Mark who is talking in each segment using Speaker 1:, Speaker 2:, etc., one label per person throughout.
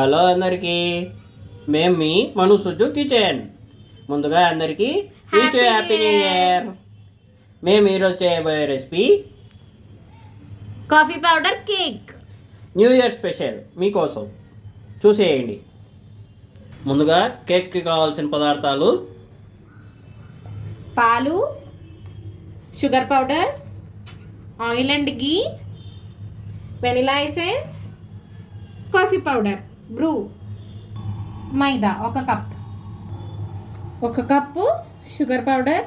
Speaker 1: Hello అందరికీ, మేము మీ మను సుజు kitchen. ముందుగా అందరికీ హ్యాపీ న్యూ ఇయర్. మేము ఈరోజు చేయబోయే recipe
Speaker 2: coffee powder cake,
Speaker 1: new year special మీకోసం. చూసేయండి. ముందుగా కేక్కి కావాల్సిన పదార్థాలు:
Speaker 2: పాలు, sugar powder, oil and ghee, vanilla essence, coffee powder, Bru, maida 1 cup, 1 cup sugar powder,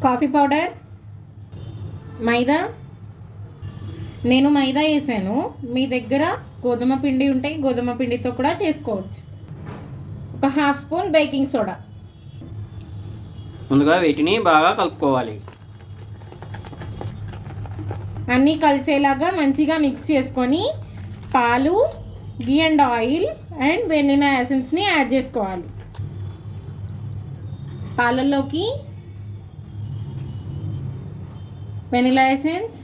Speaker 2: coffee powder, maida. నేను మైదా వేసాను, మీ దగ్గర గోధుమ పిండి ఉంటే గోధుమ పిండితో కూడా చేసుకోవచ్చు. 1/2 స్పూన్ బేకింగ్ సోడా.
Speaker 1: ముందుగా వీటిని బాగా కలుపుకోవాలి.
Speaker 2: అన్నీ కలిసేలాగా మంచిగా మిక్స్ చేసుకొని పాలు, ghee and oil and vanilla ఎసెన్స్ని యాడ్ చేసుకోవాలి. పాలల్లోకి వెనిలా ఎసెన్స్,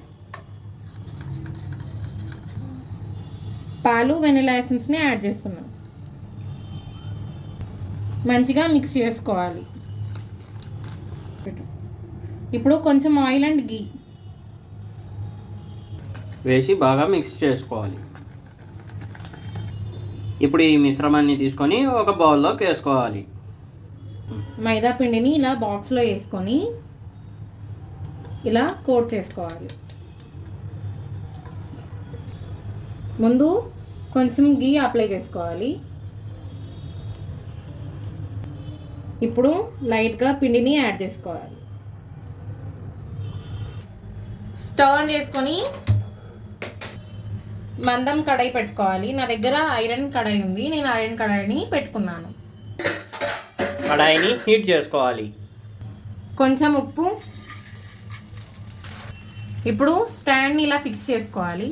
Speaker 2: పాలు వెనిలా ఎసెన్స్ని యాడ్ చేస్తున్నాం. మంచిగా మిక్స్ చేసుకోవాలి. ఇప్పుడు కొంచెం ఆయిల్ అండ్ గీ
Speaker 1: వేసి బాగా మిక్స్ చేసుకోవాలి. ఇప్పుడు ఈ మిశ్రమాన్ని తీసుకొని ఒక బౌల్లోకి వేసుకోవాలి.
Speaker 2: మైదా పిండిని ఇలా బాక్స్లో వేసుకొని ఇలా కోట్ చేసుకోవాలి. ముందు కొంచెం గీ అప్లై చేసుకోవాలి. ఇప్పుడు లైట్గా పిండిని యాడ్ చేసుకోవాలి. స్టవ్ ఆన్ చేసుకొని మందం కడాయి పెట్టుకోవాలి. నా దగ్గర ఐరన్ కడాయి ఉంది, నేను ఐరన్ కడాయిని పెట్టుకున్నాను.
Speaker 1: కడాయిని హీట్ చేసుకోవాలి.
Speaker 2: కొంచెం ఉప్పు. ఇప్పుడు స్టాండ్ని ఇలా ఫిక్స్ చేసుకోవాలి.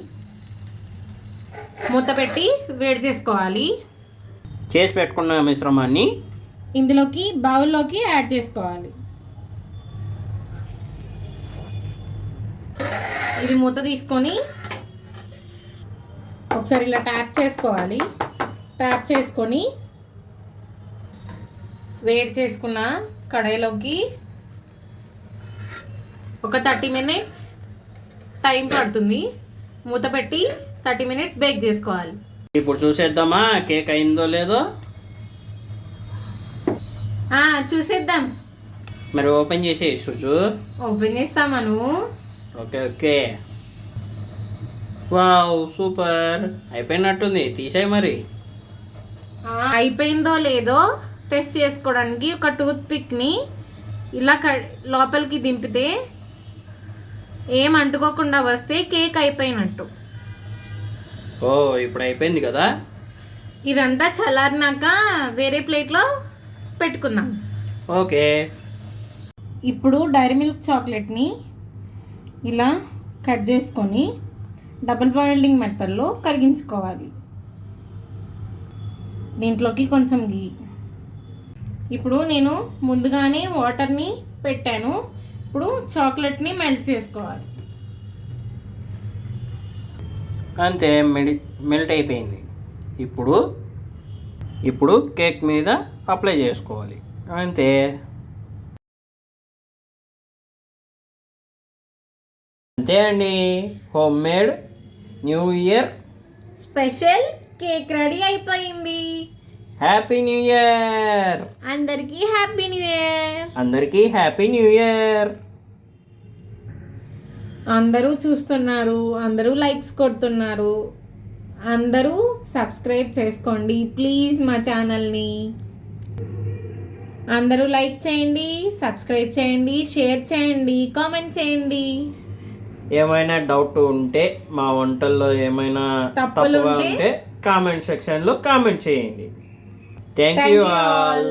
Speaker 2: మూత పెట్టి వేడి చేసుకోవాలి.
Speaker 1: చేసి పెట్టుకున్న మిశ్రమాన్ని
Speaker 2: ఇందులోకి బౌల్లోకి యాడ్ చేసుకోవాలి. ఇది మూత తీసుకొని ఒకసారి ఇలా ట్యాప్ చేసుకోవాలి. ట్యాప్ చేసుకొని వేడి చేసుకున్న కడాయిలోకి ఒక 30 మినిట్స్ టైం పడుతుంది. మూత పెట్టి 30 మినిట్స్ బేక్ చేసుకోవాలి.
Speaker 1: ఇప్పుడు చూసేద్దామా కేక్ అయిందో లేదో.
Speaker 2: చూసేద్దాం.
Speaker 1: మరి ఓపెన్ చేసే సుజు.
Speaker 2: ఓపెన్ చేస్తామను.
Speaker 1: ఓకే. Wow, super. అయిపోయినట్టుంది. తీసేయి మరి.
Speaker 2: అయిపోయిందో లేదో టెస్ట్ చేసుకోవడానికి ఒక టూత్ పిక్ని ఇలా లోపలికి దింపితే ఏం అంటుకోకుండా వస్తే కేక్ అయిపోయినట్టు.
Speaker 1: ఓ, ఇప్పుడు అయిపోయింది కదా.
Speaker 2: ఇదంతా చల్లారినాక వేరే ప్లేట్లో పెట్టుకుందాం.
Speaker 1: ఓకే.
Speaker 2: ఇప్పుడు డైరీ మిల్క్ చాక్లెట్ని ఇలా కట్ చేసుకొని డబుల్ బాయిలింగ్ మెథడ్లో కరిగించుకోవాలి. దీంట్లోకి కొంచెం గీ. ఇప్పుడు నేను ముందుగానే వాటర్ని పెట్టాను. ఇప్పుడు చాక్లెట్ని మెల్ట్ చేసుకోవాలి.
Speaker 1: అంతే, మెల్ట్ అయిపోయింది. ఇప్పుడు కేక్ మీద అప్లై చేసుకోవాలి. అంతే. అంతే అండి, home made new year
Speaker 2: special cake ready అయిపోయింది.
Speaker 1: Happy new year.
Speaker 2: అందరికీ హ్యాపీ న్యూ ఇయర్.
Speaker 1: అందరికీ హ్యాపీ న్యూ ఇయర్.
Speaker 2: అందరూ చూస్తున్నారు, అందరూ లైక్స్ కొడుతున్నారు. అందరూ సబ్స్క్రైబ్ చేసుకోండి ప్లీజ్ మా ఛానల్ని. అందరూ లైక్ చేయండి, సబ్స్క్రైబ్ చేయండి, షేర్ చేయండి, కామెంట్ చేయండి.
Speaker 1: ఏమైనా డౌట్ ఉంటే, మా వంటల్లో ఏమైనా తప్పుగా ఉంటే కామెంట్ సెక్షన్లో కామెంట్ చేయండి. Thank you all.